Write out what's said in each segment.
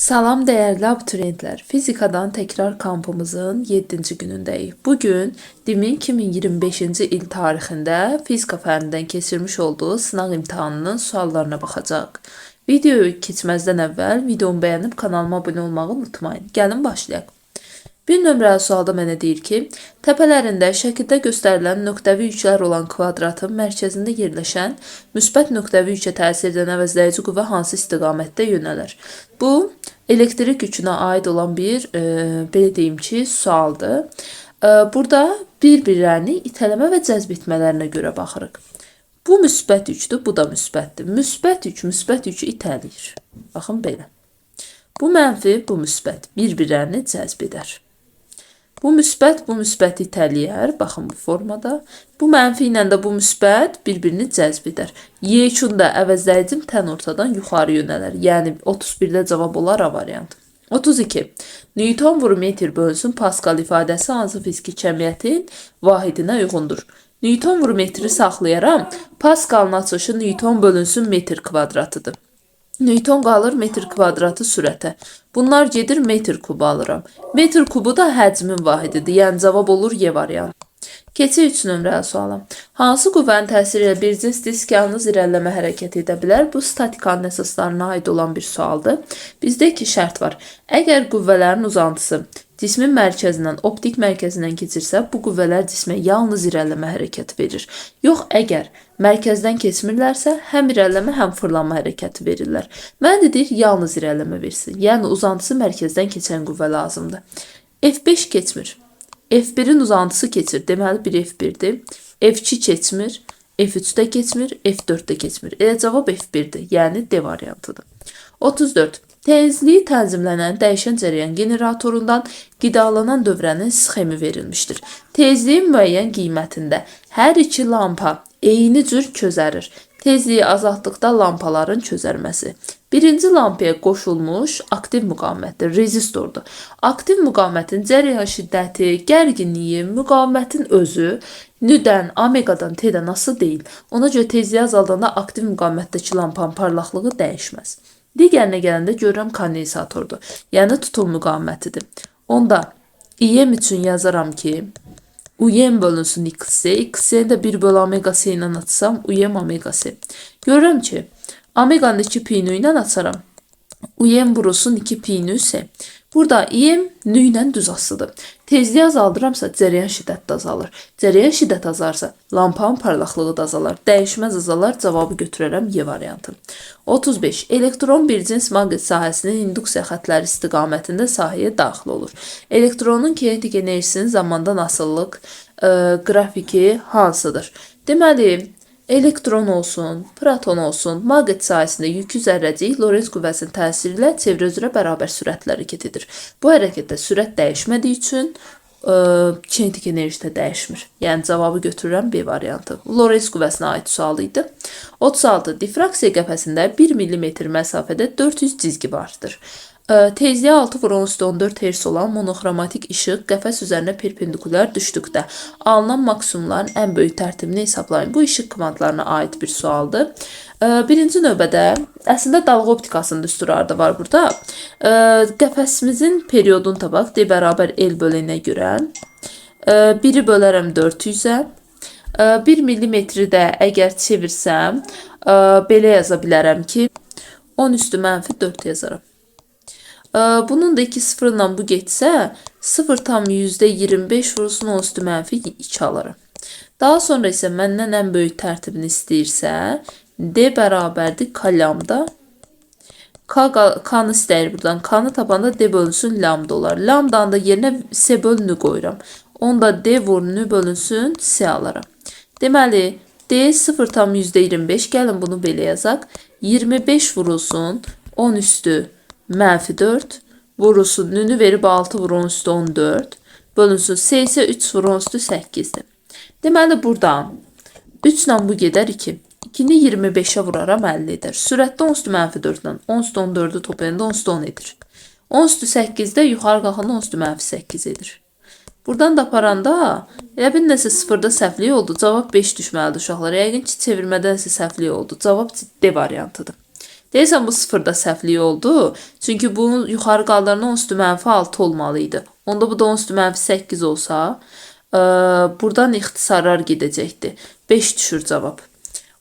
Salam değerli abituriyentler. Fizikadan tekrar kampımızın 7. günündəyik. Bugün DİMİN 2025-ci il tarixində fizika fənnindən keçirmiş olduğu sınav imtahanının suallarına baxacaq. Videoyu keçməzdən əvvəl videomu bəyənib kanalıma abunə olmağı unutmayın. Gəlin başlayaq. Bir nömrəli sualda mənə deyir ki, təpələrində şəkildə göstərilən nöqtəvi yüklər olan kvadratın mərkəzində yerləşən müsbət nöqtəvi yükə təsir edən əvəzləyici qüvvə hansı istiqamətdə yönəlir? Bu, elektrik yükünə aid olan bir, belə deyim ki, sualdır. Burada bir-birlərini itələmə və cəzb etmələrinə görə baxırıq. Bu müsbət yükdür, bu da müsbətdir. Müsbət yükü itələyir. Baxın belə. Bu mənfi, bu müsbət bir-birlərini cəzb edər. Bu müsbəti itələyər. Baxın bu formada. Bu mənfi ilə də bu müsbət bir-birini cəzb edər. Yekunda əvəzləyicim tən ortadan yuxarı yönələr. Yəni 31-də cavab olar A variantı. 32. Newton vur metr bölünsün Pascal ifadəsi hansı fiziki cəmiyyətin vahidinə uyğundur? Newton vur metri saxlayaram. Pascalın açışı Newton bölünsün metr kvadratıdır. Newton qalır metr kvadratı sürətə. Bunlar gedir metr kubu alıram. Metr kubu da həcmin vahididir. Yəni cavab olur Y variantı. Keçək 3 nömrəli suala. Hansı qüvvənin təsiri ilə bir cins disk yalnız irəliləmə hərəkət edə bilər? Bu statikanın əsaslarına aid olan bir sualdır. Bizdə iki şərt var. Əgər qüvvələrin uzantısı cismin mərkəzindən optik mərkəzindən keçirsə, bu qüvvələr cismə yalnız irəliləmə hərəkəti verir. Yox, əgər mərkəzdən keçmirlərsə, həm irəliləmə, həm fırlanma hərəkəti verirlər. Mən deyir, yalnız irəliləmə versin. Yəni uzantısı mərkəzdən keçən qüvvə lazımdır. F5 keçmir. F1'in uzantısı keçir. Deməli, bir F1'dir. F2 keçmir. F3'də keçmir. F4'də keçmir. Cavab F1'dir. Yəni D variantıdır. 34. Tezliyi tənzimlənən dəyişən cərəyan generatorundan qidalanan dövrənin sxemi verilmişdir. Tezliyin müəyyən qiymətində hər iki lampa eyni cür közərir. Tezliyi azaltdıqda lampaların közərməsi. Birinci lampaya qoşulmuş aktiv müqavimətdir, rezistordur. Aktiv müqavimətin cərəyan şiddəti, gərginliyi, müqavimətin özü nüdən, omeqadan, T'dən asılı deyil. Ona görə tezliyi azaldanda aktiv müqavimətdəki lampanın parlaqlığı dəyişməz. Digərinə gələndə görürəm kondensatordur. Yəni tutum müqavimətidir. Onda İM üçün yazaram ki, UM bölünsün XC. XC'ni də 1 bölü omega C ilə açsam, UM omega C. Görürəm ki, omeganın 2 pi nü ilə açaram. UM vurulsun 2 pi nü C. Burada İM nü ilə düz asıdır. Tezliyi azaldıramsa cərəyan şiddəti də azalır. Cərəyan şiddəti azalırsa lampanın parlaqlığı da azalar. Dəyişməz azalar, cavabı götürərəm Y variantı. 35. Elektron bir cins maqnit sahəsinin induksiya xətləri istiqamətində sahəyə daxil olur. Elektronun kinetik enerjisinin zamandan asıllıq qrafiki hansıdır? Deməli, elektron olsun, proton olsun, maqnit sahəsində yükü zərrəcik Lorentz qüvvəsinin təsiri ilə çevrə üzrə bərabər sürətlə hərəkət edir. Bu hərəkətdə sürət dəyişmədiyi üçün kinetik enerji də dəyişmir. Yəni cavabı götürürəm B variantı. Lorentz qüvvəsinə aid sual idi. 36. Difraksiya qəfəsində 1 mm məsafədə 400 cizgi vardır. Tezliyi 6/14 Hz olan monoxromatik işıq qəfəs üzərinə perpendikulyar düşdükdə alınan maksimumların ən böyük tərtibini hesablayın. Bu işıq kvantlarına aid bir sualdır. Birinci növbədə əslində dalğa optikasının düsturları var burada. Qəfəsimizin periodunu tapaq. D bərabər L bölənə görə 1'i bölərəm 400-ə. 1 mm-i də əgər çevirsəm, belə yaza bilərəm ki, 10⁻4 yazaram. Bunun da 2 sıfırla bu getsə 0,25 vurulsun 10⁻2 alaram. Daha sonra isə məndən ən böyük tərtibini istəyirsə D bərabərdir K lambda. K'nı istəyir buradan. K'nı tapanda D bölünsün lambda olar. Lambdanın da yerinə S bölünü qoyuram. Onda D vur nü bölünsün S alaram. Deməli D 0,25 gəlin bunu belə yazaq. 25 vurulsun 10⁻4 vurulsun nünü verib 6 vur 10⁻14 bölünsün S isə 3 vur 10⁻8'dir. Deməli buradan 3 ilə bu gedər 2. 2'ni 25'e vuraram 50 eder. Sürətdə 10⁻4'dan 10⁻14'ü toplayanda 10⁻10 edir. 10⁻8'də yuxarı qalxanda 10⁻8 edir. Buradan da aparanda elə bir nəsə sıfırda səhvlik oldu. Cavab 5 düşməlidir uşaqlar. Yəqin ki, çevirmədən isə səhvlik oldu. Cavab D variantıdır. Deyəsən bu sıfırda səhvlik oldu. Çünki bunu yuxarı qaldıranda 10 üstü mənfi 6 olmalıydı. Onda bu da 10 üstü mənfi 8 olsa, buradan ixtisarlar gedəcəkdi. 5 düşür cavab.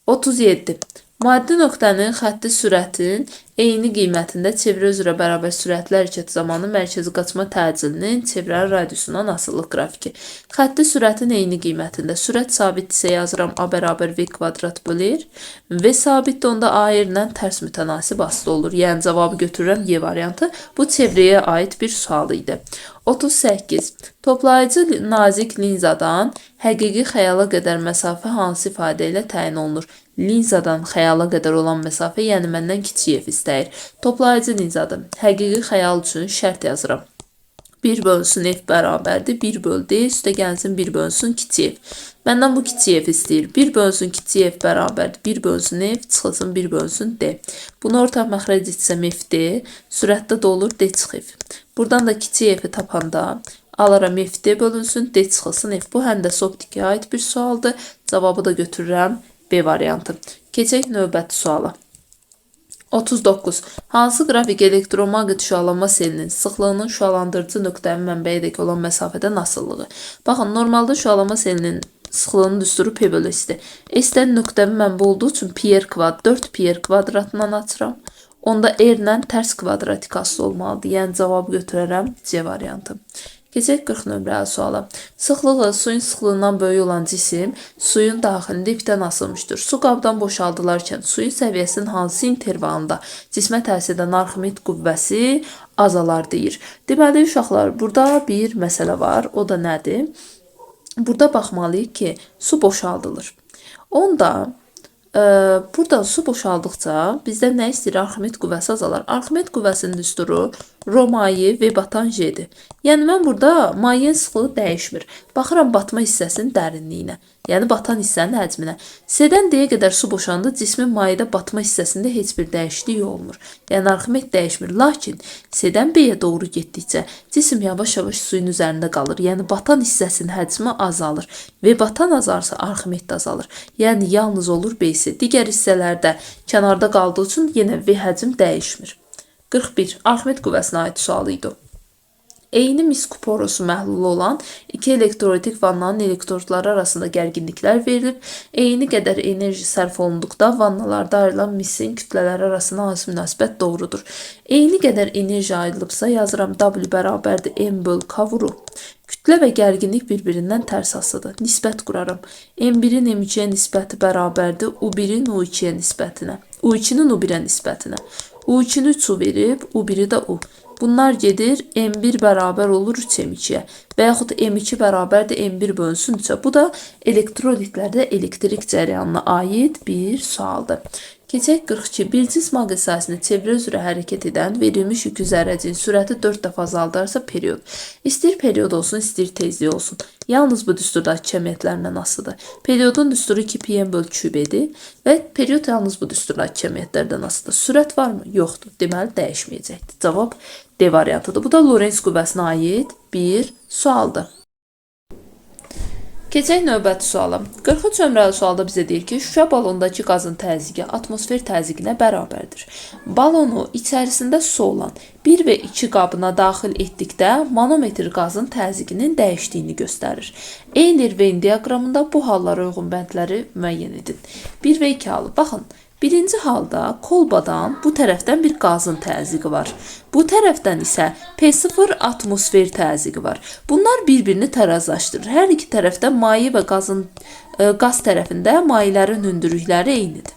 37. Maddi nöqtənin xətti sürətin eyni qiymətində çevrə üzrə bərabər sürətli hərəkət zamanı mərkəzi qaçma təcilinin çevrənin radiusundan asılılıq qrafiki. Xətti sürətin eyni qiymətində sürət sabitdirsə yazıram a bərabər v kvadrat bölür. V sabitdir, onda a yerlə tərs mütənasib asılı olur. Yəni cavabı götürürəm Y variantı. Bu çevrəyə aid bir sual idi. 38. Toplayıcı nazik linzadan həqiqi xəyala qədər məsafə hansı ifadə ilə təyin olunur? Linzadan xəyala qədər olan məsafə, yəni məndən kiçik f istəyir. Toplayıcı linzadır. Həqiqi xəyal üçün şərt yazıram. 1 bölünsün f bərabərdir. 1 böl d, üstə gəlsin 1 bölünsün kiçik f. Məndən bu kiçik f istəyir. 1 bölünsün kiçik f bərabərdir. 1 bölünsün f, çıxılsın 1 bölünsün d. Bunu ortaq məxrəc etsəm f d, sürətdə də olur d çıx f. Buradan da kiçik f-i tapanda alaram f d bölünsün, d çıxılsın f. Bu həndəsə optikaya aid bir sualdır. Cavabı da götürürəm B variantı. Keçək növbəti suala. 39. Hansı qrafik elektromaqnit şüalanma selinin sıxlığının şüalandırıcı nöqtənin mənbəyədək olan məsafədən asılılığı? Baxın, normalda şüalanma selinin sıxlığının düsturu P bölü S-dir. S-dən nöqtənin mənbə olduğu üçün pi-r kvadrat 4 pi-r kvadratından açıram. Onda R-lə tərs kvadratik asılı olmalıdır. Yəni cavabı götürərəm C variantı. Keçək 40 nömrəli suala. Sıxlığı suyun sıxlığından böyük olan cisim suyun daxilində ipdən asılmışdır. Su qabdan boşaldılarkən suyun səviyyəsinin hansı intervalında cismə təsir edən Arximet qüvvəsi azalar deyir. Deməli uşaqlar, burada bir məsələ var. O da nədir? Burada baxmalıyıq ki, su boşaldılır. Onda burada su boşaldıqca bizdə nə istəyir? Arximet qüvvəsi azalar. Arximet qüvvəsinin düsturu Rho maye və batan J'dir. Yəni mən burada mayenin sıxlığı dəyişmir. Baxıram batma hissəsinin dərinliyinə. Yəni batan hissənin həcminə. C-dən D-yə qədər su boşandı, cismin mayedə batma hissəsində heç bir dəyişiklik olmur. Yəni Arximet dəyişmir. Lakin C-dən B-yə doğru getdikcə cisim yavaş-yavaş suyun üzərində qalır. Yəni batan hissəsinin həcmi azalır. Və batan azalırsa Arximet də azalır. Yəni yalnız olur B-si. Digər hissələrdə kənarda qaldığı üçün yenə V həcm dəyişmir. 41. Arximet qüvvəsinə aid sual idi. Eyni mis kuporosu məhlulu olan iki elektrolitik vannanın elektrodları arasında gərginliklər verilib. Eyni qədər enerji sərf olunduqda vannalarda ayrılan misin kütlələri arasında hansı münasibət doğrudur? Eyni qədər enerji ayrılıbsa yazıram W bərabərdir M böl K vuru. Kütlə və gərginlik bir-birindən tərs asıdır. Nisbət quraram. M1-in M2-yə nisbəti bərabərdir U1-in U2-yə nisbətinə. U2-nin U1-ə nisbətinə. U2-ni 3 U verib, U1-i də U. Bunlar gedir, M1 bərabər olur 3M2-yə və yaxud M2 bərabərdir M1 bölünsün 3-ə. Bu da elektrolitlərdə elektrik cəryanına aid bir sualdır. Keçək 42. Bir cism aql sahəsində çevrə üzrə hərəkət edən verilmiş yükü zərrəciyin sürəti 4 dəfə azaldarsa period. İstəyir period olsun, istəyir tezlik olsun. Yalnız bu düsturdakı kəmiyyətlərlə asılıdır. Periodun düsturu 2πm böl kübdir və period yalnız bu düsturdakı kəmiyyətlərdən asılıdır. Sürət varmı? Yoxdur. Deməli dəyişməyəcəkdir. Cavab D variantıdır. Bu da Lorentz qüvvəsinə aid bir sualdır. Keçək növbəti suala. 43 nömrəli sualda bizə deyir ki, şüşə balondakı qazın təzyiqi atmosfer təzyiqinə bərabərdir. Balonu içərisində su olan 1 və 2 qabına daxil etdikdə manometr qazın təzyiqinin dəyişdiyini göstərir. Eyler-Venn diaqramında bu hallara uyğun bəndləri müəyyən edin. 1 və 2 halı. Baxın. Birinci halda kolbadan bu tərəfdən bir qazın təzyiqi var. Bu tərəfdən isə P0 atmosfer təzyiqi var. Bunlar bir-birini tərazlaşdırır. Hər iki tərəfdə maye və qaz tərəfində mayələrin hündürlükləri eynidir.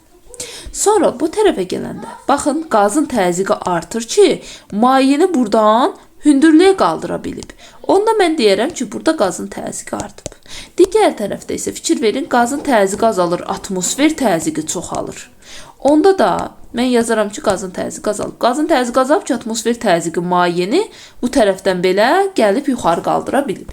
Sonra bu tərəfə gələndə, baxın, qazın təzyiqi artır ki, mayeni buradan hündürlüyə qaldıra bilib. Onda mən deyərəm ki, burada qazın təzyiqi artıb. Digər tərəfdə isə fikir verin, qazın təzyiqi azalır, atmosfer təzyiqi çoxalır. Onda da mən yazaram ki, qazın təzyiqi azalıb. Qazın təzyiqi azalıb ki, atmosfer təzyiqi mayeni bu tərəfdən belə gəlib yuxarı qaldıra bilib.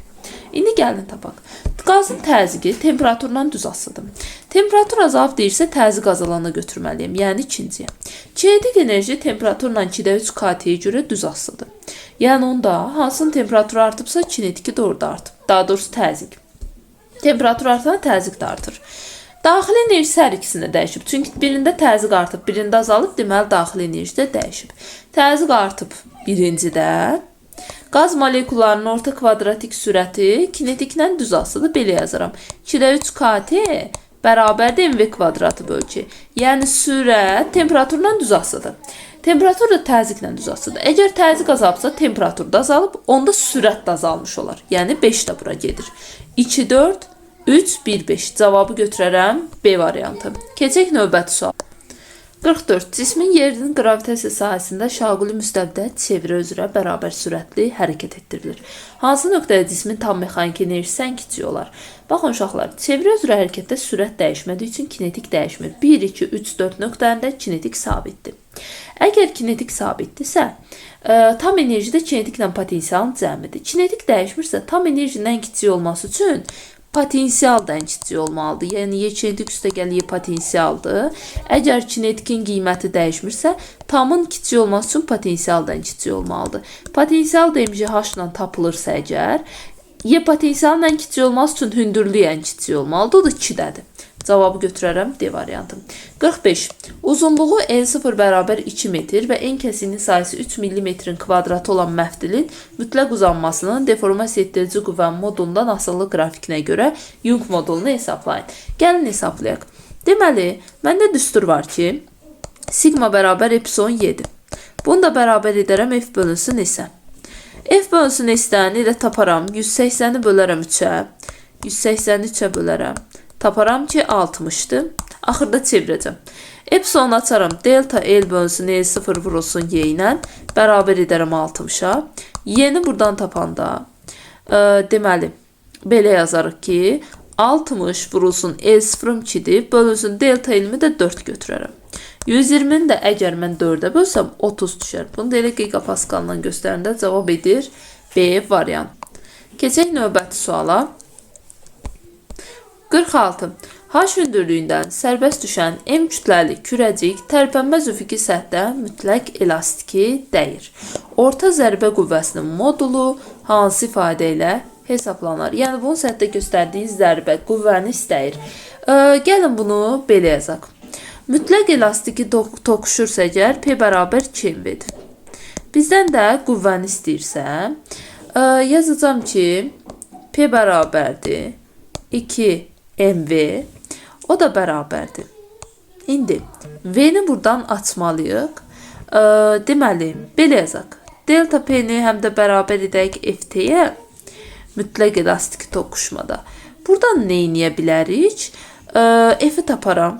İndi gəlin tapaq. Qazın təzyiqi temperaturdan düz asılıdır. Temperatur azalıb deyirsə təzyiq azalana götürməliyim, yəni ikinciyə. Kinetik enerji temperaturla 2-də 3 KT-yə görə düz asılıdır. Yəni onda hansının temperaturu artıbsa kinetiki də orada artıb. Daha doğrusu təzyiq. Temperatur artanda təzyiq də artır. Daxili enerjisi hər ikisində dəyişib. Çünki birində təzyiq artıb, birində azalıb, deməli daxili enerji də dəyişib. Təzyiq artıb birincidə. Qaz molekullarının orta kvadratik sürəti kinetiklə düz asıdır. Belə yazaram. 2/3 kT bərabərdir mv kvadratı bölü 2. Yəni sürət temperaturla düz asıdır. Temperatur da təzyiqlə düz asıdır. Əgər təzyiq azalsa, temperatur da azalıb, onda sürət də azalmış olar. Yəni 5 də bura gedir. 2, 4, 3, 1, 5. Cavabı götürərəm B variantı. Keçək növbəti sual. 44. Cismin yerinin gravitasiya sahəsində şaquli müstəvidə çevrə üzrə bərabər sürətli hərəkət etdirilir. Hansı nöqtədə cismin tam mexaniki enerjisi ən kiçik olar? Baxın uşaqlar, çevrə üzrə hərəkətdə sürət dəyişmədiyi üçün kinetik dəyişmir. 1, 2, 3, 4 nöqtələrində kinetik sabitdir. Əgər kinetik sabitdirsə, tam enerji də kinetiklə potensialın cəmidir. Kinetik dəyişmirsə, tam enerjinin ən kiçik olması üçün potensial da ən kiçik olmalıdır. Yəni, Y kinetik üstəgəl potensialdır. Əgər kinetikin qiyməti dəyişmirsə, tamın kiçik olması üçün potensial da ən kiçik olmalıdır. Potensial da mgh ilə tapılırsa əgər, Y potensialın ən kiçik olması üçün hündürlüyü ən kiçik olmalıdır. O da 2-dədir. Cavabı götürərəm D variantı. 45. Uzunluğu L0 bərabər 2 metr və en kəsiyinin sayısı 3 mm kvadratı olan məftilin mütləq uzanmasının deformasiya etdirici qüvvənin modulundan asılı qrafikinə görə Young modulunu hesablayın. Gəlin hesablayaq. Deməli, məndə düstur var ki, sigma bərabər epsilon 7. Bunu da bərabər edərəm F bölünsün S-ə. F bölünsün S-dən ilə taparam. 180-i bölərəm 3-ə. 180-i 3-ə bölərəm. Taparam ki 60'dır. Axırda çevirəcəm. Epsilon açaram. Delta L bölünsün L0 vurulsun Y ilə. Bərabər edərəm 60'a. Y-ni buradan tapanda deməli belə yazarıq ki 60 vurulsun L0 2'dir. Bölünsün delta L-mi də 4 götürərəm. 120'ni də əgər mən 4'ə bölsəm 30 düşər. Bunu da elə gigapaskaldan göstərəndə cavab edir B variant. Keçək növbəti suala. 46. H hündürlüyündən sərbəst düşən M kütləli kürəcik tərpənməz üfüqi səthdə mütləq elastiki dəyir. Orta zərbə qüvvəsinin modulu hansı ifadə ilə hesablanır? Yəni, bunun səthdə göstərdiyi zərbə qüvvəni istəyir. Gəlin bunu belə yazaq. Mütləq elastiki toquşursa əgər P bərabər 2 MV-dir. Bizdən də qüvvəni istəyirsə, yazacağım ki, P bərabərdir 2 MV, o da bərabərdir. İndi V-ni buradan açmalıyıq. Deməli, belə yazaq. Delta P-ni həm də bərabər edək FT-yə mütləq elastiki toqquşmada. Buradan nə edə bilərik? F-i taparam.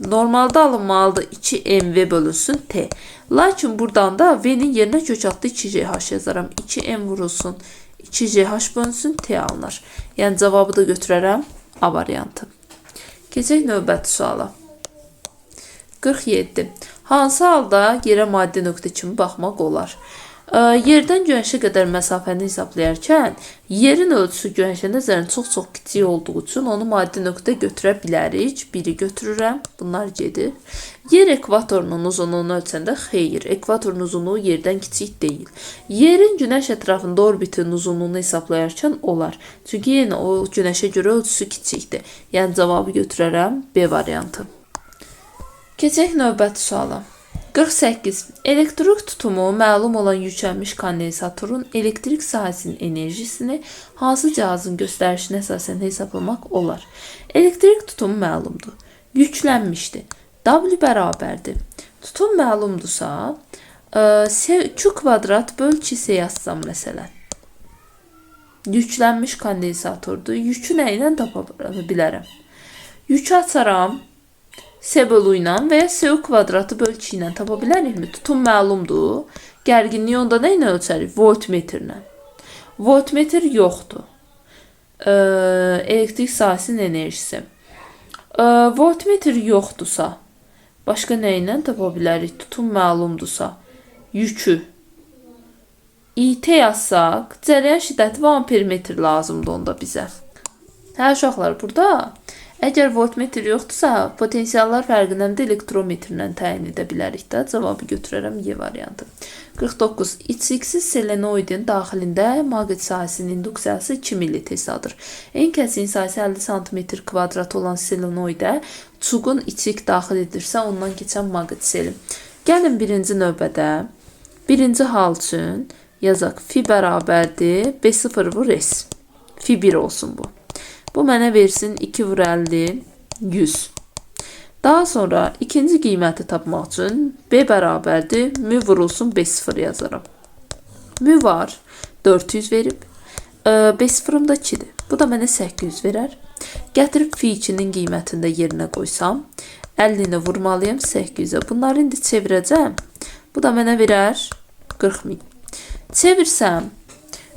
Normalda alınmalıdır 2 MV bölünsün T. Lakin buradan da V-nin yerinə kök altı 2GH yazaram. 2M vurulsun 2GH bölünsün T alınır. Yəni cavabı da götürərəm A variantı. Keçək növbəti suala. 47. Hansı halda yerə maddi nöqtə kimi baxmaq olar? Yerdən günəşə qədər məsafəni hesablayarkən, yerin ölçüsü günəşə nəzərən çox kiçik olduğu üçün onu maddi nöqtə götürə bilərik. Biri götürürəm, bunlar gedir. Yer ekvatorunun uzunluğunu ölçəndə xeyr, ekvatorun uzunluğu yerdən kiçik deyil. Yerin günəş ətrafında orbitinin uzunluğunu hesablayarkən olar. Çünki yenə o günəşə görə ölçüsü kiçikdir. Yəni cavabı götürərəm B variantı. Keçək növbəti suala. 48. Elektrik tutumu məlum olan yüklənmiş kondensatorun elektrik sahəsinin enerjisini hansı cihazın göstərişinə əsasən hesablamaq olar? Elektrik tutumu məlumdur. Yüklənmişdir. W bərabərdir. Tutum məlumdursa, Q kvadrat böl 2S yazsam məsələn. Yüklənmiş kondensatordur. Yükü nə ilə tapa bilərəm? Yükü açaram. S bölü ilə və ya S kvadratı böl 2 ilə tapa bilərikmi? Tutum məlumdur. Gərginliyi onda nə ilə ölçərik? Voltmetrlə. Voltmetr yoxdur. Elektrik sahəsinin enerjisi. Voltmetr yoxdursa, başqa nə ilə tapa bilərik? Tutum məlumdursa, yükü. İT yazsaq, cərəyan şiddəti və ampermetr lazımdır onda bizə. Hə, uşaqlar, burada əgər voltmetr yoxdursa, potensiallar fərqini də elektrometrlə təyin edə bilərik də. Cavabı götürərəm Y variantı. 49. İçiksiz selenoidin daxilində maqnit sahəsinin induksiyası 2 milli-tesladır. En kəsin sahəsi 50 sm kvadrat olan selenoidə çuqun içik daxil edirsə ondan keçən maqnit seli. Gəlin birinci növbədə birinci hal üçün yazaq. Fi bərabərdir B0 vur S. Fi 1 olsun bu. Bu mənə versin 2 vur 50 100. Daha sonra ikinci qiyməti tapmaq üçün B bərabərdir mü vurulsun B0 yazaram. Mü var 400 verib. B0'ım da 2'dir. Bu da mənə 800 verər. Gətirib fi 2'nin qiymətini də yerinə qoysam 50'ni vurmalıyım 800'ə. Bunları indi çevirəcəm. Bu da mənə verər 40 min. Çevirsəm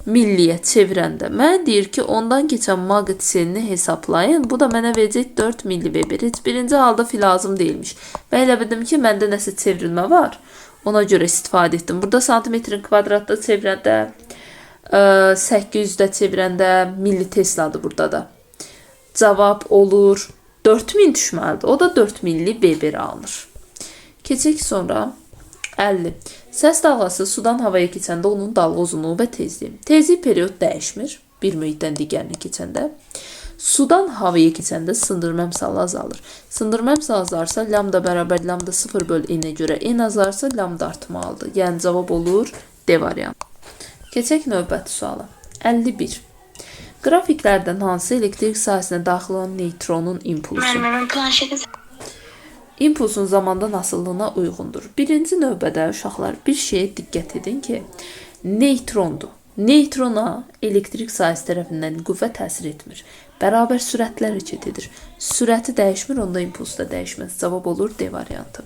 milliyə çevirəndə mən deyir ki ondan keçən maqnit selini hesaplayın. Bu da mənə verəcək 4 milliveber. Heç birinci halda fi lazım değilmiş. Və elə bildim ki məndə nəsə çevrilmə var. Ona görə istifadə etdim. Burada santimetrin kvadratda çevirəndə 800'də çevirəndə milli tesladır burada da. Cavab olur 4000 düşməlidir. O da 4 milliveber alınır. Keçək sonra 50. Səs dalğası sudan havaya keçəndə onun dalğa uzunluğu və tezliyi. Tezlik periyod dəyişmir bir mühitdən digərinə keçəndə. Sudan havaya keçəndə sındırma əmsalı azalır. Sındırma əmsalı azalırsa lambda bərabər lambda 0 böl n-ə görə n azalırsa lambda artmalıdır. Yəni cavab olur D variantı. Keçək növbəti suala. 51. Qrafiklərdən hansı elektrik sahəsinə daxil olan neytronun impulsu? İmpulsun zamanda nasıllığına uyğundur. Birinci növbədə uşaqlar bir şeyə diqqət edin ki, neytrondur. Neytrona elektrik sahəsi tərəfindən qüvvə təsir etmir. Bərabər sürətlə hərəkət edir. Sürəti dəyişmir, onda impuls da dəyişməz. Cavab olur D variantı.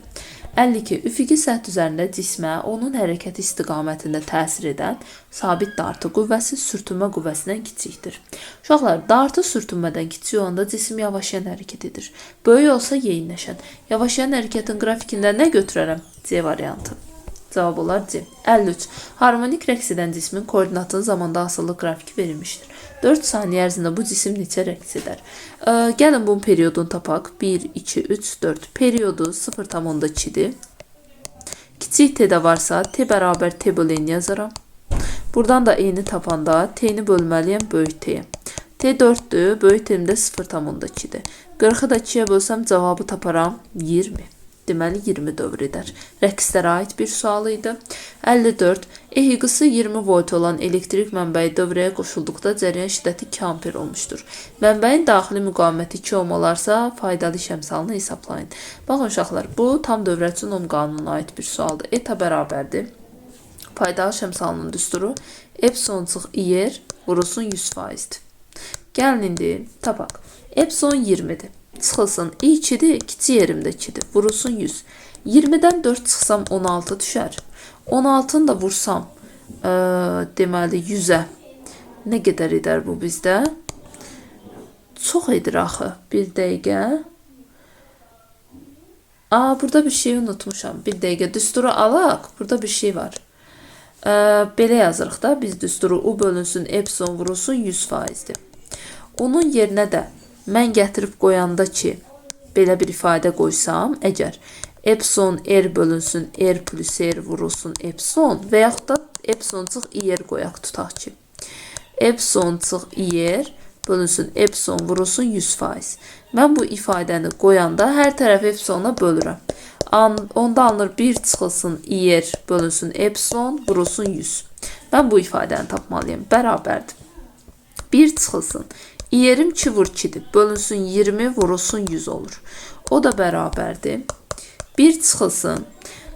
52. Üfüqi səth üzərində cismə onun hərəkəti istiqamətində təsir edən sabit dartı qüvvəsi sürtünmə qüvvəsindən kiçikdir. Uşaqlar, dartı sürtünmədən kiçik olanda cisim yavaşayan hərəkət edir. Böyük olsa yeyinləşən. Yavaşayan hərəkətin qrafikində nə götürərəm? C variantı. Cavab olar C. 53. Harmonik rəqs edən cismin koordinatının zamanda asıllıq qrafiki verilmişdir. 4 saniyə ərzində bu cisim neçə rəqs edər? Gəlin bunun periodunu tapaq. 1, 2, 3, 4. Periyodu 0,2'dir. Kiçik t-də varsa t bərabər t böl n yazaram. Buradan da n-i tapanda t-ni bölməliyəm böyük t-yə. T 4'dür, böyük t-də 0,2'dir. 40'ı da 2'yə bölsəm cavabı taparam 20. Deməli 20 dövr edər. Rəqslərə aid bir sual idi. 54. EHİQısı 20 volt olan elektrik mənbəyi dövrəyə qoşulduqda cərəyan şiddəti 2 amper olmuşdur. Mənbəyin daxili müqaviməti 2 ohm olarsa faydalı iş əmsalını hesablayın. Baxın uşaqlar, bu tam dövrə üçün ohm qanununa aid bir sualdır. Eta bərabərdir. Faydalı iş əmsalının düsturu epsilon IR vurulsun 100%'dir. Gəlin indi tapaq. Epsilon 20'dir. Çıxılsın i2'dir, kiçik yerimdə 2'dir. Vurulsun 100. 20'dən 4 çıxsam 16 düşər. 16'ını da vursam deməli 100'ə nə qədər edər bu bizdə? Çox edir axı. Bir dəqiqə. Burada bir şey unutmuşam. Bir dəqiqə düsturu alaq. Burada bir şey var. Belə yazırıq da biz düsturu U bölünsün epsilon vurulsun 100%'dir. Onun yerinə də mən gətirib qoyanda ki, belə bir ifadə qoysam, əgər epsilon r bölünsün r plus r vurulsun epsilon və yaxud da epsilon ir qoyaq tutaq ki. Epsilon ir bölünsün epsilon vurulsun 100%. Mən bu ifadəni qoyanda hər tərəf epsilona bölürəm. Onda alınır 1 çıxılsın ir bölünsün epsilon vurulsun 100. Mən bu ifadəni tapmalıyım. Bərabərdir. 1 çıxılsın. İyerim 2 vur 2'dir. Bölünsün 20 vurulsun 100 olur. O da bərabərdir. 1 çıxılsın.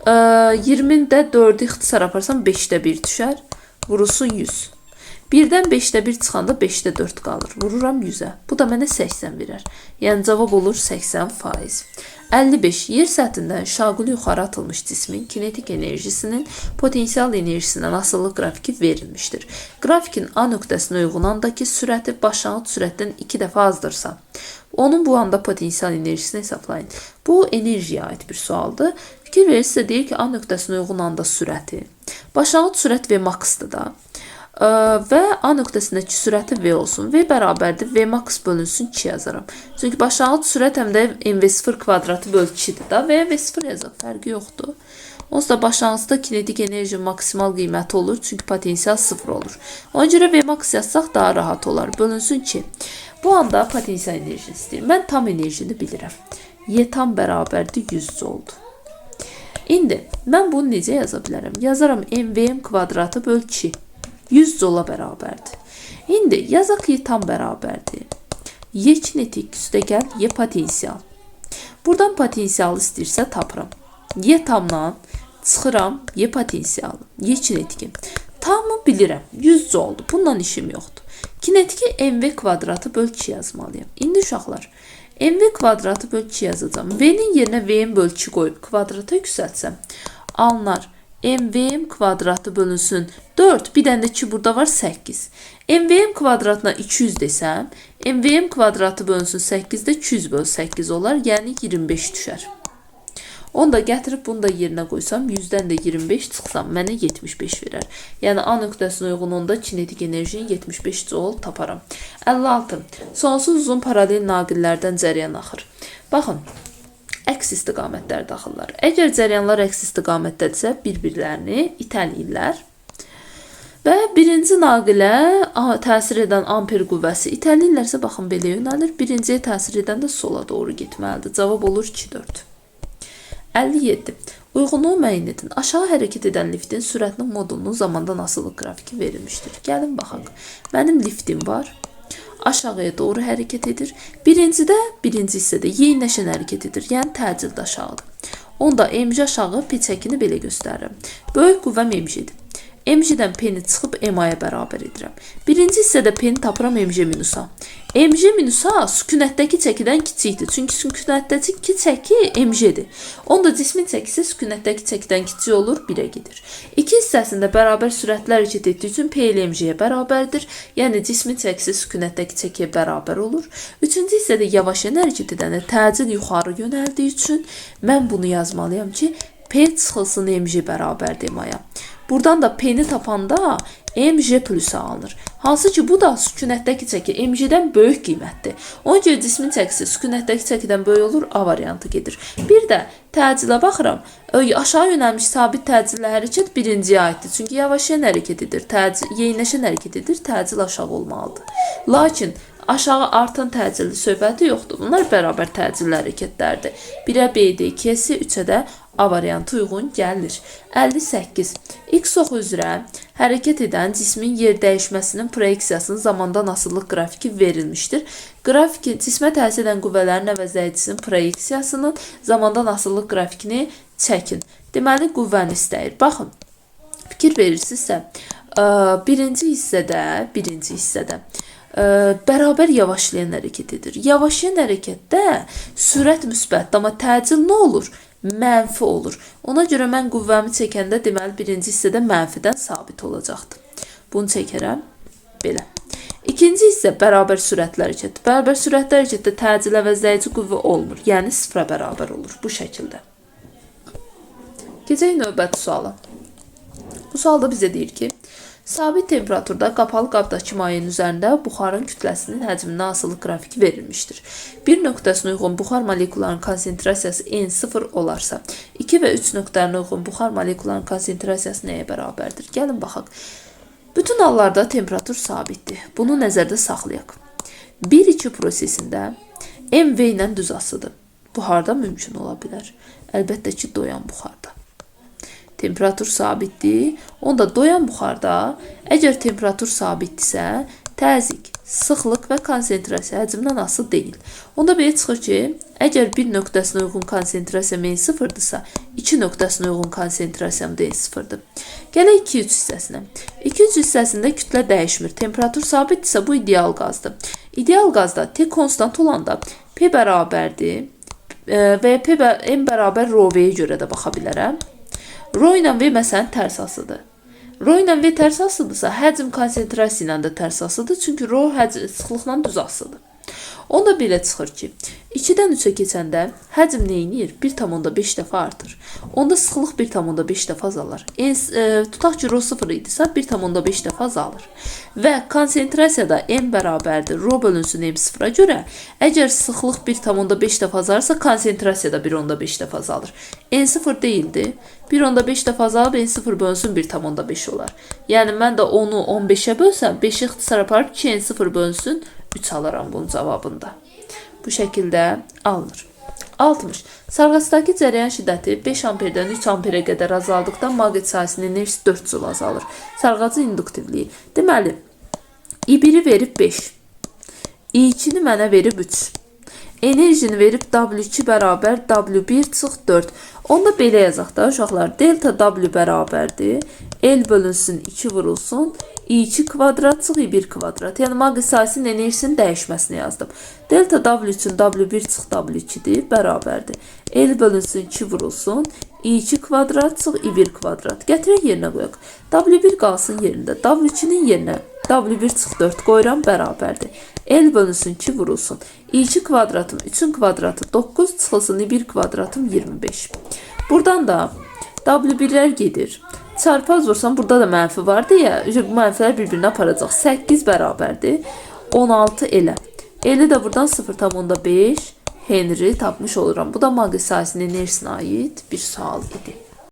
20'də 4'ü ixtisar aparsam 5'də 1 düşər. Vurulsun 100. 1'dən 5'də 1 çıxanda 5'də 4 qalır. Vururam 100'ə. Bu da mənə 80 verər. Yəni cavab olur 80%. 55. Yer səthindən şaquli yuxarı atılmış cismin kinetik enerjisinin potensial enerjisindən asıllıq qrafiki verilmişdir. Grafikin A nöqtəsinə uyğun andakı sürəti başlanğıc sürətdən 2 dəfə azdırsa, onun bu anda potensial enerjisini hesablayın. Bu enerjiyə aid bir sualdır. Fikir verirsə deyir ki, A nöqtəsinə uyğun anda sürəti. Başlanğıc sürət V max-dır da. Və A nöqtəsindəki sürəti V olsun. V bərabərdir. V max bölünsün 2 yazaram. Çünki başlanğıc sürət həm də mv0 kvadratı böl 2'dir da. Və V0 yazaq. Fərqi yoxdur. Onsuz da başlanğıcda kinetik enerji maksimal qiyməti olur, çünki potensial 0 olur. Ona görə Vmax yazsaq daha rahat olar. Bölünsün ki, bu anda potensial enerji istəyir. Mən tam enerjini bilirəm. Y tam bərabərdir 100 oldu. İndi mən bunu necə yaza bilərəm? Yazaram mvm kvadratı böl 2. 100 jola bərabərdir. İndi yazaq Y tam bərabərdir. Y kinetik üstəgəl Y potensial. Buradan potensialı istəyirsə tapıram. Y tamdan çıxıram Y potensialı. Y kinetiki. Tamı bilirəm. 100 oldu. Bundan işim yoxdur. Kinetiki mv kvadratı böl 2 yazmalıyam. İndi uşaqlar, mv kvadratı böl 2 yazacağım. V'nin yerinə vm böl 2 qoyub kvadrata yüksəltsəm, alınar mvm kvadratı bölünsün 4, bir dənə də 2 burada var 8. Mvm kvadratına 200 desəm, mvm kvadratı bölünsün 8-də 200 böl 8 olar, yəni 25 düşər. Onu da gətirib bunu da yerinə qoysam, 100-dən də 25 çıxsam, mənə 75 verər. Yəni A nöqtəsinə uyğun onda kinetik enerjini 75 joule taparam. 56. Sonsuz uzun paralel naqillərdən cəryan axır. Baxın, əks istiqamətlər daxillər. Əgər cəryanlar əks istiqamətdədirsə, bir-birlərini itələyirlər. Və birinci naqilə təsir edən amper qüvvəsi itələyirlərsə, baxın, belə yönəlir. Birinciyə təsir edən də sola doğru getməlidir. Cavab olur 2-4. 57. Uyğunluğu müəyyən edin. Aşağı hərəkət edən liftin sürətinin modulunun zamandan asılı qrafiki verilmişdir. Gəlin baxaq. Mənim liftim var. Aşağıya doğru hərəkət edir. Birinci hissədə yeyinləşən hərəkət edir. Yəni təcildə aşağıdır. Onda mg aşağı p çəkini belə göstərirəm. Böyük qüvvəm mg-dir. mg-dən p-ni çıxıb m-aya bərabər edirəm. Birinci hissədə p-ni tapıram mg minusa. mg minusa sükunətdəki çəkidən kiçikdir. Çünki sükunətdəki çəki mg-dir. Onda cismin çəkisi sükunətdəki çəkidən kiçik olur, 1-ə gedir. İki hissəsində bərabər sürətlə hərəkət etdiyi üçün p ilə mg-yə bərabərdir. Yəni cismin çəkisi sükunətdəki çəkiyə bərabər olur. Üçüncü hissədə yavaş hərəkət edəndə təcil yuxarı yönəldiyi üçün mən bunu yazmalıyam ki, p çıxılsın mg bərabərdir m-aya. Buradan da p-ni tapanda mg plus alınır. Hansı ki, bu da sükunətdəki çəki mg-dən böyük qiymətdir. Ona görə cismin çəkisi sükunətdəki çəkidən böyük olur, A variantı gedir. Bir də təcillə baxıram. Aşağı yönəlmiş sabit təcillə hərəkət birinciyə aiddir. Çünki yavaşlayan hərəkət edir, yeyinləşən hərəkət edir, təcil aşağı olmalıdır. Lakin aşağı artan təcilli söhbəti yoxdur. Bunlar bərabər təcilli hərəkətlərdir. 1-ə B-dir, 2-ə C, 3-ə də A variantı uyğun gəlir. 58. X oxu üzrə hərəkət edən cismin yer dəyişməsinin proyeksiyasının zamandan asılılıq qrafiki verilmişdir. Qrafiki cismə təsir edən qüvvələrin əvəzləyicisinin proyeksiyasının zamandan asılılıq qrafikini çəkin. Deməli, qüvvəni istəyir. Baxın, fikir verirsinizsə, birinci hissədə bərabər yavaşlayan hərəkət edir. Yavaşlayan hərəkətdə sürət müsbətdir, amma təcil nə olur? Mənfi olur. Ona görə mən qüvvəmi çəkəndə deməli birinci hissədə mənfidən sabit olacaqdır. Bunu çəkərəm belə. İkinci hissə bərabər sürətli hərəkət. Bərabər sürətli hərəkətdə təcil əvəzləyici qüvvə olmur. Yəni 0-a bərabər olur bu şəkildə. Keçək növbəti suala. Bu sualda bizə deyir ki, sabit temperaturda qapalı qabdakı mayenin üzərində buxarın kütləsinin həcmindən asılı qrafiki verilmişdir. Bir nöqtəsinə uyğun buxar molekularının konsentrasiyası N0 olarsa, 2 və 3 nöqtələrinə uyğun buxar molekularının konsentrasiyası nəyə bərabərdir? Gəlin baxaq. Bütün hallarda temperatur sabitdir. Bunu nəzərdə saxlayaq. 1-2 prosesində MV ilə düz asıdır. Buxarda mümkün ola bilər. Əlbəttə ki, doyan buxarda. Temperatur sabitdir. Onda doyan buxarda, əgər temperatur sabitdirsə, təzyiq, sıxlıq və konsentrasiya həcmdən asılı deyil. Onda belə çıxır ki, əgər bir nöqtəsinə uyğun konsentrasiyam N0-dırsa, 2 nöqtəsinə uyğun konsentrasiyam da N0-dır. Gələk 2-3 hissəsinə. 2-3 hissəsində kütlə dəyişmir. Temperatur sabitdirsə, bu ideal qazdır. İdeal qazda T konstant olanda P bərabərdir və M bərabər rho V-yə görə də baxa bilərəm. Rho ilə V məsələn tərs asıdır. Rho ilə V tərs asıdırsa, həcm konsentrasiya ilə də tərs asıdır. Çünki rho sıxlıqla düz asıdır. Onda belə çıxır ki, 2-dən 3-ə keçəndə həcm neynir? 1,5 dəfə artır. Onda sıxlıq 1,5 dəfə azalır. Tutaq ki, rho 0 idisə 1,5 dəfə azalır. Və konsentrasiyada m bərabərdir rho bölünsün m0-a görə, əgər sıxlıq 1,5 dəfə azalırsa, konsentrasiyada 1,5 dəfə azalır. n0 deyildi. 1,5 dəfə azalıb n0 bölünsün 1,5 olar. Yəni mən də onu 15-ə bölsəm, 5-i ixtisar aparıb 2n0 bölünsün 3 alaram bunun cavabında. Bu şəkildə alınır. 60. Sarğacdakı cərəyan şiddəti 5 amperdən 3 amperə qədər azaldıqda maqnit sahəsinin enerjisi 4 jul azalır. Sarğacın induktivliyi. Deməli, I1-i verib 5. I2-ni mənə verib 3. Enerjini verib W2 bərabər W1 çıx 4. Onda belə yazaq da uşaqlar. Delta W bərabərdir. L bölünsün 2 vurulsun. I2 kvadrat çıx I1 kvadrat. Yəni maqnit sahəsinin enerjisinin dəyişməsini yazdım. Delta W üçün W1 çıx W2-dir. Bərabərdir. L bölünsün 2 vurulsun. I2 kvadrat çıx I1 kvadrat. Gətirək yerinə qoyaq. W1 qalsın yerində. W2-nin yerinə W1 çıx 4 qoyuram. Bərabərdir. L bölünsün 2 vurulsun. I2 kvadratım 3-ün kvadratı 9 çıxılsın I1 kvadratım 25. Buradan da W1'lər gedir. Çarpaz vursam burada da mənfi var deyə bu mənfilər bir-birinə aparacaq. 8 bərabərdir. 16 elə. Eli də buradan 0,5 Henry tapmış oluram. Bu da maqnit sahəsinin enerjisinə aid bir sual idi.